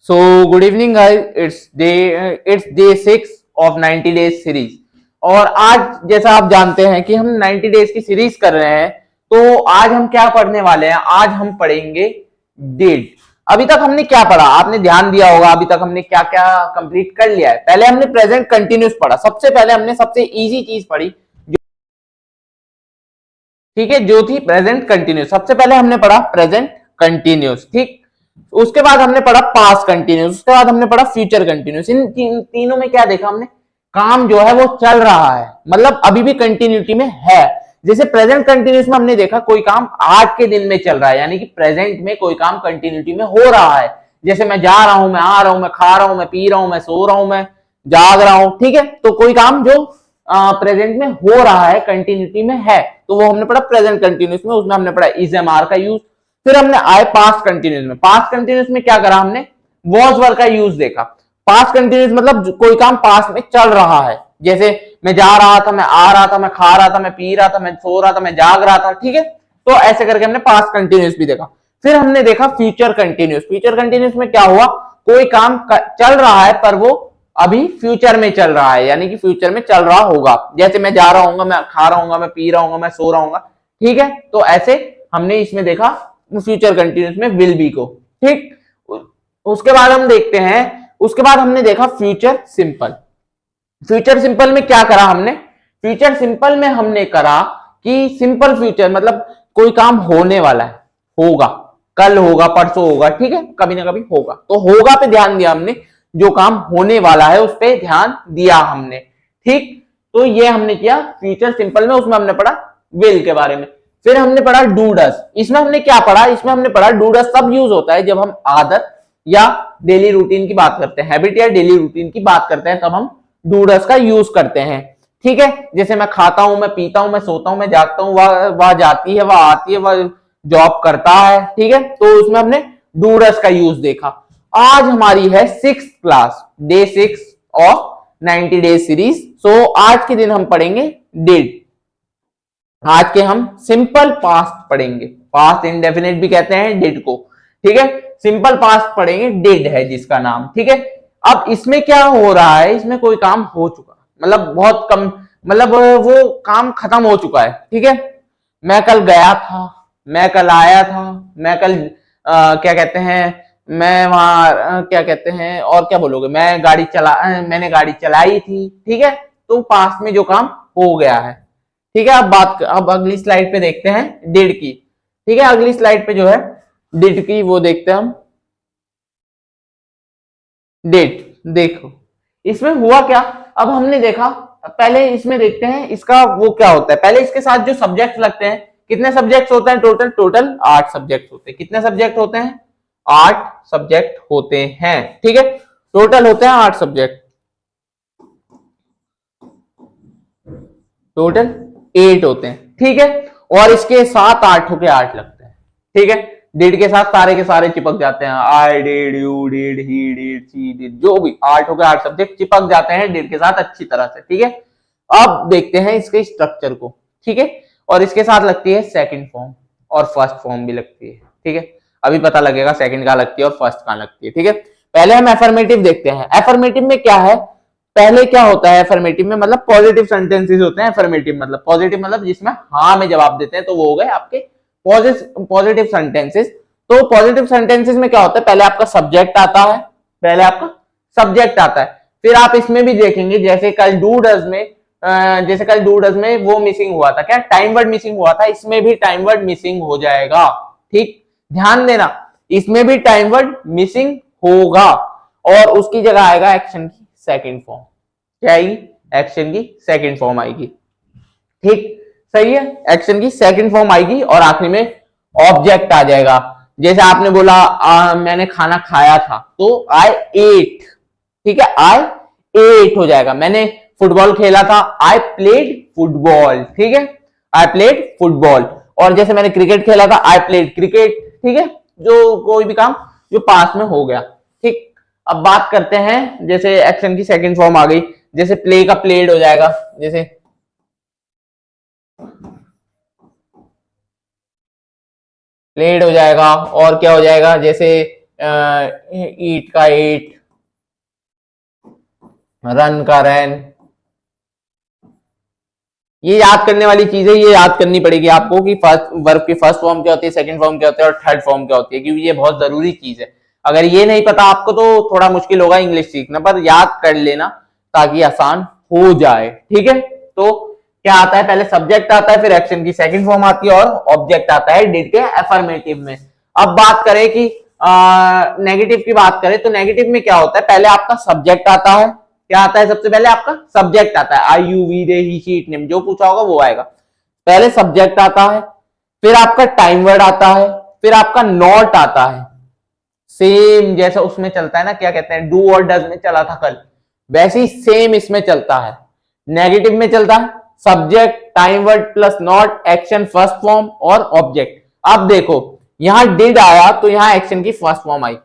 So good evening guys, it's day 6 of 90 days series. और आज जैसा आप जानते हैं कि हम 90 डेज की सीरीज कर रहे हैं, तो आज हम क्या पढ़ने वाले हैं? आज हम पढ़ेंगे डेट। अभी तक हमने क्या पढ़ा, आपने ध्यान दिया होगा, अभी तक हमने क्या क्या कंप्लीट कर लिया है। पहले हमने प्रेजेंट कंटिन्यूस पढ़ा, सबसे पहले हमने सबसे इजी चीज पढ़ी, ठीक है, जो थी प्रेजेंट कंटिन्यूस। सबसे पहले हमने पढ़ा प्रेजेंट कंटिन्यूस, ठीक। उसके बाद हमने पढ़ा पास्ट कंटिन्यूस, उसके बाद हमने पढ़ा फ्यूचर कंटिन्यूस। इन तीनों में क्या देखा हमने? काम जो है वो चल रहा है, मतलब अभी भी कंटिन्यूटी में है। जैसे प्रेजेंट कंटिन्यूस में हमने देखा कोई काम आज के दिन में चल रहा है, यानी कि प्रेजेंट में कोई काम कंटिन्यूटी में हो रहा है। जैसे मैं जा रहा हूं, मैं आ रहा हूं, मैं खा रहा हूं, मैं पी रहा हूं, मैं सो रहा हूं, मैं जाग रहा हूं, ठीक है। तो कोई काम जो प्रेजेंट में हो रहा है, कंटिन्यूटी में है, तो वो हमने पढ़ा प्रेजेंट कंटिन्यूस में। उसमें हमने पढ़ा इज एम आर का यूज। फिर हमने आए पास्ट कंटिन्यूस में। पास्ट कंटिन्यूस में क्या करा हमने? वॉज वर्ब का यूज देखा। पास्ट कंटिन्यूस मतलब कोई काम पास्ट में चल रहा है। जैसे मैं जा रहा था, मैं आ रहा था, मैं खा रहा था, मैं पी रहा था, मैं सो रहा था, मैं जाग रहा था, ठीक है। तो ऐसे करके हमने पास्ट कंटिन्यूस भी देखा। फिर हमने देखा फ्यूचर कंटिन्यूस। फ्यूचर कंटिन्यूस में क्या हुआ? कोई काम चल रहा है पर वो अभी फ्यूचर में चल रहा है, यानी कि फ्यूचर में चल रहा होगा। जैसे मैं जा रहा हूँ, मैं खा रहा हूँ, मैं पी रहा हूँ, मैं सो रहा हूँ, ठीक है। तो ऐसे हमने इसमें देखा फ्यूचर कंटिन्यूस में विल बी को, ठीक। उसके बाद हम देखते हैं, उसके बाद हमने देखा फ्यूचर सिंपल। फ्यूचर सिंपल में क्या करा हमने? फ्यूचर सिंपल में हमने करा कि सिंपल फ्यूचर मतलब कोई काम होने वाला है, होगा, कल होगा, परसों होगा, ठीक है, कभी ना कभी होगा। तो होगा पे ध्यान दिया हमने, जो काम होने वाला है उस पर ध्यान दिया हमने, ठीक। तो ये हमने किया फ्यूचर सिंपल में। उसमें हमने पढ़ा विल के बारे में। फिर हमने पढ़ा डू डस। इसमें हमने क्या पढ़ा? इसमें हमने पढ़ा डू डस तब यूज होता है जब हम आदत या डेली रूटीन की बात करते हैं, हैबिट या डेली रूटीन की बात करते हैं, तब हम डू डस का यूज करते हैं, ठीक है। जैसे मैं खाता हूं, मैं पीता हूं, मैं सोता हूं, मैं जागता हूं, वह जाती है, वह आती है, वह जॉब करता है, ठीक है। तो उसमें हमने डू डस का यूज देखा। आज हमारी है 6th class, day 6 of 90 days series. So आज के दिन हम पढ़ेंगे डिड। आज के हम सिंपल पास्ट पढ़ेंगे, पास्ट इंडेफिनिट भी कहते हैं डिड को, ठीक है। सिंपल पास्ट पढ़ेंगे, डिड है जिसका नाम, ठीक है। अब इसमें क्या हो रहा है? इसमें कोई काम हो चुका, मतलब बहुत कम, मतलब वो काम खत्म हो चुका है, ठीक है। मैं कल गया था, मैं कल आया था, मैं कल क्या कहते हैं, मैं वहां क्या कहते हैं, और क्या बोलोगे, मैंने गाड़ी चलाई थी, ठीक है। तो पास्ट में जो काम हो गया है, ठीक है। अब अगली स्लाइड पे देखते हैं डिड की, ठीक है। अगली स्लाइड पे जो है डिड की वो देखते हैं हम। डिड, देखो इसमें हुआ क्या? अब हमने देखा, पहले इसमें देखते हैं इसका वो क्या होता है। पहले इसके साथ जो सब्जेक्ट लगते हैं, कितने सब्जेक्ट होते हैं टोटल 8 सब्जेक्ट होते हैं। कितने सब्जेक्ट होते हैं? 8 सब्जेक्ट होते हैं, ठीक है। टोटल होते हैं 8 सब्जेक्ट, टोटल 8 होते हैं, ठीक है। और इसके साथ 8 होके 8 लगते हैं, ठीक है। डिड के साथ सारे के सारे चिपक जाते हैं, I did, you did, he did, she did, जो भी 8 होके 8 सब्जेक्ट चिपक जाते हैं डिड के साथ अच्छी तरह से, ठीक है। अब देखते हैं इसके स्ट्रक्चर को, ठीक है। और इसके साथ लगती है सेकंड फॉर्म और फर्स्ट फॉर्म भी लगती है, ठीक है। अभी पता लगेगा सेकंड कहां लगती है और फर्स्ट कहां लगती है, ठीक है। पहले हम एफर्मेटिव देखते हैं। एफर्मेटिव में क्या है? पहले क्या होता है एफर्मेटिव में? मतलब पॉजिटिव सेंटेंसेस होते हैं। एफर्मेटिव मतलब पॉजिटिव, मतलब जिसमें हाँ में जवाब देते हैं, तो वो हो गए आपके पॉजिटिव सेंटेंसेस। तो पॉजिटिव सेंटेंसेस में क्या होता है? पहले आपका सब्जेक्ट आता है, पहले आपका सब्जेक्ट आता है। फिर आप इसमें भी देखेंगे, जैसे कल डू डज में वो मिसिंग हुआ था, क्या टाइम वर्ड मिसिंग हुआ था, इसमें भी टाइम वर्ड मिसिंग हो जाएगा, ठीक। ध्यान देना, इसमें भी टाइम वर्ड मिसिंग होगा और उसकी जगह आएगा एक्शन की सेकंड फॉर्म। क्या आएगी? एक्शन की सेकंड फॉर्म आएगी, ठीक, सही है। एक्शन की सेकंड फॉर्म आएगी और आखिरी में ऑब्जेक्ट आ जाएगा। जैसे आपने बोला मैंने खाना खाया था, तो आई एट, ठीक है, आई एट हो जाएगा। मैंने फुटबॉल खेला था, आई प्लेड फुटबॉल, ठीक है, आई प्लेड फुटबॉल। और जैसे मैंने क्रिकेट खेला था, आई प्लेड क्रिकेट, ठीक है। जो कोई भी काम जो पास में हो गया, ठीक। अब बात करते हैं, जैसे एक्शन की सेकंड फॉर्म आ गई, जैसे प्ले का प्लेड हो जाएगा, जैसे प्लेड हो जाएगा। और क्या हो जाएगा? जैसे ईट का ईट, रन का रन। ये याद करने वाली चीज है, ये याद करनी पड़ेगी आपको कि फर्स्ट वर्ब की फर्स्ट फॉर्म क्या होती है, सेकंड फॉर्म क्या होती है और थर्ड फॉर्म क्या होती है, क्योंकि ये बहुत जरूरी चीज है। अगर ये नहीं पता आपको तो थोड़ा मुश्किल होगा इंग्लिश सीखना, पर याद कर लेना ताकि आसान हो जाए। ठीक है, तो क्या आता है, पहले सब्जेक्ट आता है, फिर एक्शन की सेकंड फॉर्म आती है और ऑब्जेक्ट आता है डिड के अफर्मेटिव में। अब बात करें कि नेगेटिव की बात करें तो नेगेटिव में क्या होता है, पहले आपका सब्जेक्ट आता है। क्या आता है, सबसे पहले आपका सब्जेक्ट आता है, I you we they he she it name, जो पूछा होगा वो आएगा। पहले सब्जेक्ट आता है, फिर आपका टाइम वर्ड आता है, फिर आपका नॉट आता है। सेम जैसा उसमें चलता है ना, क्या कहते हैं, डू और डज में चला था कल, वैसे ही सेम इसमें चलता है। नेगेटिव में चलता है subject, time word plus not, action first form और ऑब्जेक्ट। अब देखो यहां डिड आया तो यहां एक्शन की फर्स्ट फॉर्म आई,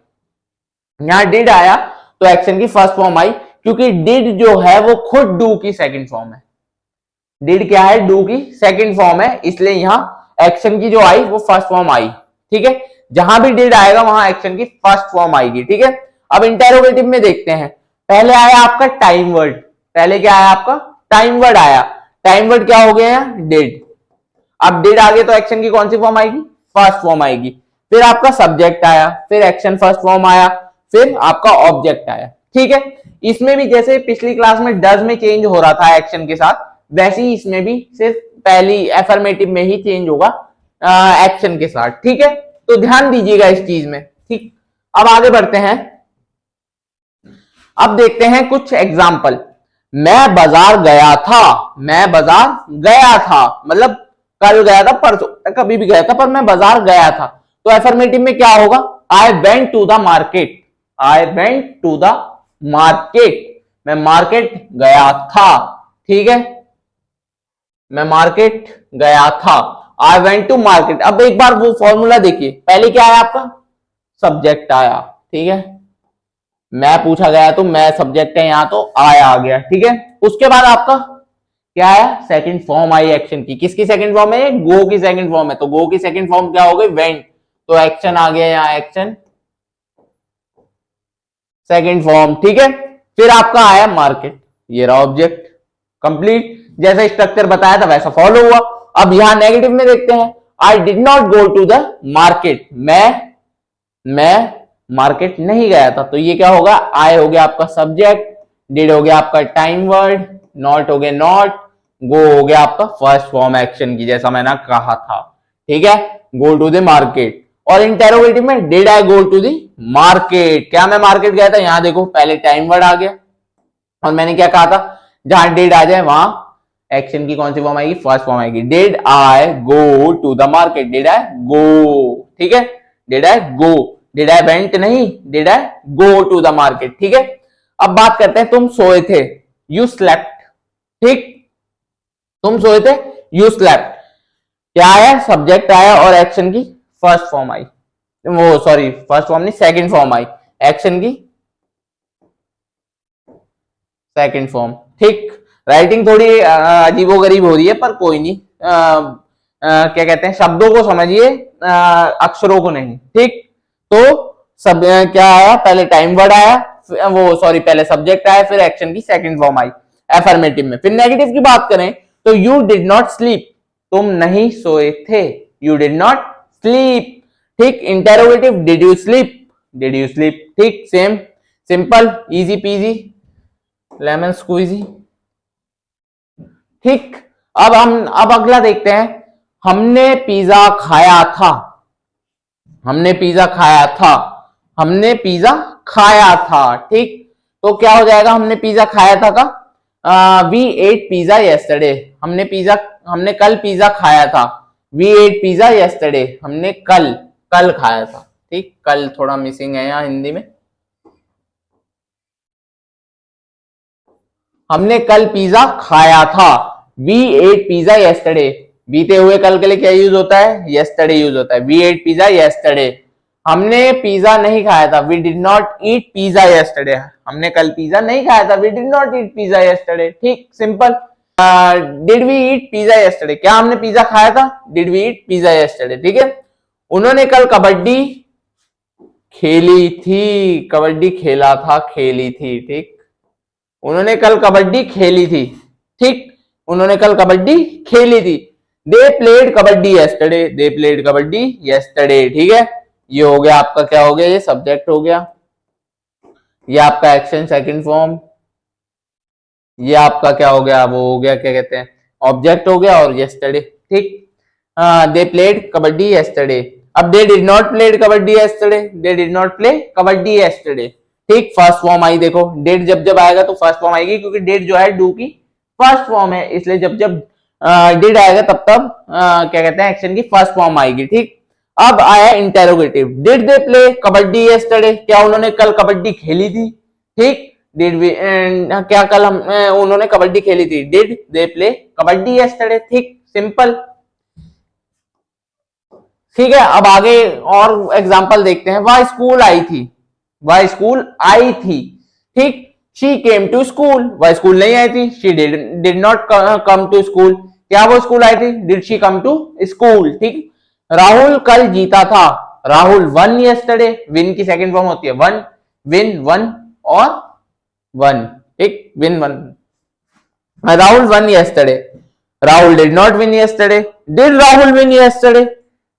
यहां डिड आया तो एक्शन की फर्स्ट फॉर्म आई, क्योंकि डिड जो है वो खुद डू की सेकंड फॉर्म है। डिड क्या है, डू की सेकंड फॉर्म है, इसलिए यहां एक्शन की जो आई वो फर्स्ट फॉर्म आई। ठीक है, जहां भी डिड आएगा वहां एक्शन की फर्स्ट फॉर्म आएगी। ठीक है, अब इंटेरोगेटिव में देखते हैं। पहले आया आपका टाइम वर्ड, पहले क्या आया आपका, टाइम वर्ड आया। टाइम वर्ड क्या हो गया, डिड। अब डिड आगे तो एक्शन की कौन सी फॉर्म आएगी, फर्स्ट फॉर्म आएगी। फिर आपका सब्जेक्ट आया, फिर एक्शन फर्स्ट फॉर्म आया, फिर आपका ऑब्जेक्ट आया। ठीक है, इसमें भी जैसे पिछली क्लास में डज में चेंज हो रहा था एक्शन के साथ, वैसे ही इसमें भी सिर्फ पहली एफर्मेटिव में ही चेंज होगा एक्शन के साथ। ठीक है, तो ध्यान दीजिएगा इस चीज में। ठीक, अब आगे बढ़ते हैं। अब देखते हैं कुछ एग्जाम्पल। मैं बाजार गया था, मैं बाजार गया था मतलब कल गया था, परसों, कभी भी गया था, पर मैं बाजार गया था। तो एफर्मेटिव में क्या होगा, I went to the market, I went to the market, मैं मार्केट गया था। ठीक है, मैं मार्केट गया था, आई वेंट टू मार्केट। अब एक बार वो फॉर्मूला देखिए, पहले क्या आया आपका, सब्जेक्ट आया। ठीक है, मैं पूछा गया तो मैं सब्जेक्ट है, यहां तो आया आ गया। ठीक है, उसके बाद आपका क्या आया, सेकंड फॉर्म आई एक्शन की। किसकी सेकंड फॉर्म है, गो की सेकंड फॉर्म है, तो गो की सेकंड फॉर्म क्या हो गई, वेंट, तो एक्शन आ गया यहां, एक्शन सेकंड फॉर्म। ठीक है, फिर आपका आया मार्केट, ये रहा ऑब्जेक्ट, कंप्लीट। जैसा स्ट्रक्चर बताया था वैसा फॉलो हुआ। अब यहां नेगेटिव में देखते हैं, I did not go to the market, मैं मार्केट नहीं गया था। तो ये क्या होगा, आई हो गया आपका सब्जेक्ट, डिड हो गया आपका टाइम वर्ड, नॉट हो गया नॉट, गो हो गया आपका फर्स्ट फॉर्म एक्शन की, जैसा मैंने कहा था। ठीक है, गो टू द मार्केट। और इंटेरोगेटिव में did I go to the market, क्या मैं मार्केट गया था, यहां देखो पहले टाइम वर्ड आ गया और मैंने क्या कहा था, जहां डिड आ जाए वहां एक्शन की कौन सी फॉर्म आएगी, फर्स्ट फॉर्म आएगी। Did I go to the market, did I go. ठीक है, did I go, did I went नहीं, did I go to the market. ठीक है, अब बात करते हैं, तुम सोए थे, यू स्लेप्ट। ठीक, तुम सोए थे, यू स्लेप्ट, क्या आया, सब्जेक्ट आया और एक्शन की फर्स्ट फॉर्म आई, वो सॉरी फर्स्ट फॉर्म नहीं सेकंड फॉर्म आई, एक्शन की सेकंड फॉर्म। ठीक, राइटिंग थोड़ी अजीबोगरीब हो रही है, पर कोई नहीं, क्या कहते हैं, शब्दों को समझिए, अक्षरों को नहीं। ठीक, तो सब क्या आया, पहले टाइम वर्ड आया, वो सॉरी पहले सब्जेक्ट आया, फिर एक्शन की सेकंड फॉर्म आई एफर्मेटिव में। फिर नेगेटिव की बात करें तो यू डिड नॉट स्लीप, तुम नहीं सोए थे, यू डिड नॉट स्लीप। ठीक, interrogative, did you sleep, did you sleep. ठीक, same, simple, easy peasy, lemon squeezy. ठीक, अब अगला देखते हैं, हमने पिज्जा खाया था, हमने पिज्जा खाया था, हमने पिज्जा खाया था। ठीक, तो क्या हो जाएगा, हमने पिज्जा खाया था का, वी एट पिज्जा यस्टरडे, हमने कल पिज्जा खाया था। वी एट पिज्जा यस्टरडे, हमने कल खाया था। ठीक, कल थोड़ा मिसिंग है यहाँ हिंदी में, हमने कल पिज्जा खाया था। वी एट पिज्जा यस्टरडे, बीते हुए कल के लिए क्या यूज होता है, यस्टरडे यूज होता है। वी एट पिज्जा यस्टरडे, हमने पिज्जा नहीं खाया था, we did not eat pizza yesterday, हमने कल पिज्जा नहीं खाया था, we did not eat pizza yesterday. ठीक, simple. Did we eat pizza yesterday, क्या हमने पिज्जा खाया था, did we eat pizza yesterday. ठीक है, उन्होंने कल कबड्डी खेली थी, कबड्डी खेला था, खेली थी, ठीक। उन्होंने कल कबड्डी खेली थी, ठीक। उन्होंने कल कबड्डी खेली थी। दे प्लेड कबड्डी येस्टरडे, दे प्लेड कबड्डी येस्टरडे, ठीक है। ये हो गया आपका, क्या हो गया, ये सब्जेक्ट हो गया, ये आपका एक्शन सेकंड फॉर्म, ये आपका क्या हो गया, वो हो गया, क्या कहते हैं, ऑब्जेक्ट हो गया, और येस्टरडे, ठीक। They played kabaddi yesterday. अब they did not played kabaddi yesterday, they did not play kabaddi yesterday, ठीक। फर्स्ट फॉर्म आई, देखो डेड जब जब आएगा तो फर्स्ट फॉर्म आएगी, क्योंकि डेड जो है डू की फर्स्ट फॉर्म है, इसलिए जब जब डिड आएगा तब तब क्या कहते हैं, एक्शन की फर्स्ट फॉर्म आएगी, ठीक। अब आया interrogative, did they play kabaddi yesterday, क्या उन्होंने कल कबड्डी खेली थी, ठीक। डिड वी, क्या कल हम उन्होंने कबड्डी खेली थी, did they play kabaddi yesterday, ठीक, सिंपल, ठीक है। अब आगे और एग्जांपल देखते हैं। वह स्कूल आई थी, वह स्कूल आई थी, ठीक। शी केम टू स्कूल, वह स्कूल नहीं आई थी, she did not come to school, क्या वो स्कूल आई थी, did she come to school, ठीक। राहुल कल जीता था, राहुल वन यस्टरडे, विन की सेकंड फॉर्म होती है वन, विन वन और वन, ठीक, win won. Rahul won yesterday, Rahul did not win yesterday, did Rahul win yesterday,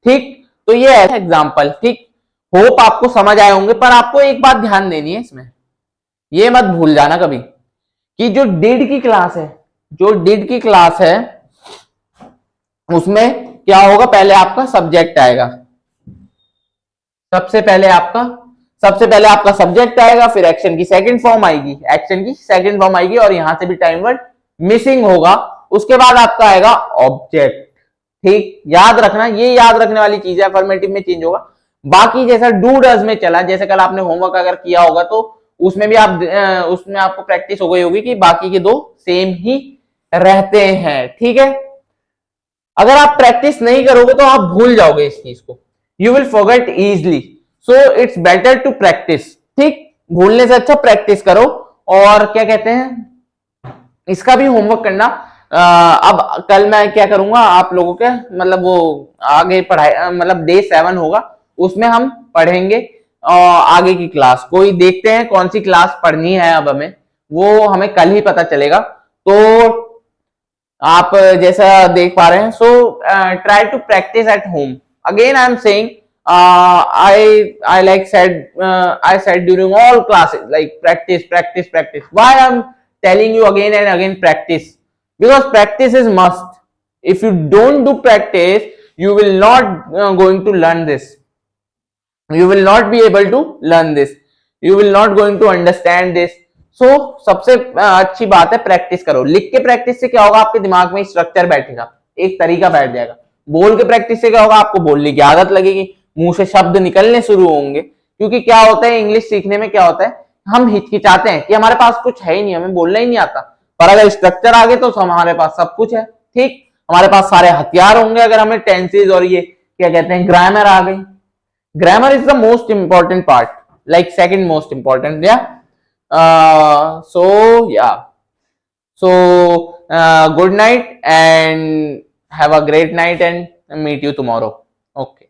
ठीक। तो ये है एग्जांपल, ठीक। होप आपको समझ आए होंगे, पर आपको एक बात ध्यान देनी है इसमें, ये मत भूल जाना कभी कि जो डिड की क्लास है, जो डिड की क्लास है उसमें क्या होगा, पहले आपका सब्जेक्ट आएगा, सबसे पहले आपका सब्जेक्ट आएगा, फिर एक्शन की सेकंड फॉर्म आएगी, एक्शन की सेकंड फॉर्म आएगी, और यहां से भी टाइम वर्ड मिसिंग होगा। उसके बाद आपका आएगा ऑब्जेक्ट, ठीक। याद रखना, ये याद रखने वाली चीज है, अफर्मेटिव में चेंज होगा। बाकी जैसा डू डज में चला, जैसे कल आपने होमवर्क अगर किया होगा तो उसमें भी उसमें आपको प्रैक्टिस हो गई होगी कि बाकी के दो सेम ही रहते हैं, ठीक है। अगर आप प्रैक्टिस नहीं करोगे तो आप भूल जाओगे इस चीज को, you will forget easily, so it's better to practise, ठीक। भूलने से अच्छा प्रैक्टिस करो। और क्या कहते हैं, इसका भी होमवर्क करना। अब कल मैं क्या करूंगा, आप लोगों के मतलब वो आगे पढ़ाई, मतलब डे 7 होगा, उसमें हम पढ़ेंगे आगे की क्लास। कोई देखते हैं कौन सी क्लास पढ़नी है, अब हमें वो हमें कल ही पता चलेगा। तो आप जैसा देख पा रहे हैं, so try to practise at home. Again I am saying, I like said I said during all classes, like practice. Why I'm telling you again and again practice? Because practice is must. If you don't do practice, you will not going to learn this. You will not be able to learn this. You will not going to understand this. So सबसे अच्छी बात है practice करो। लिख के practice से क्या होगा, आपके दिमाग में स्ट्रक्चर बैठेगा, एक तरीका बैठ जाएगा। बोल के प्रैक्टिस से क्या होगा, आपको बोलने की आदत लगेगी, मुंह से शब्द निकलने शुरू होंगे। क्योंकि क्या होता है, इंग्लिश सीखने में क्या होता है, हम हिचकिचाते हैं कि हमारे पास कुछ है ही नहीं, हमें बोलना ही नहीं आता। पर अगर स्ट्रक्चर आ गए तो हमारे पास सब कुछ है, ठीक। हमारे पास सारे हथियार होंगे। अगर हमें टेंसेज और ये क्या कहते हैं ग्रामर आ गई, grammar is the most important part, like second most important, yeah. So good night and have a great night and meet you tomorrow. Okay.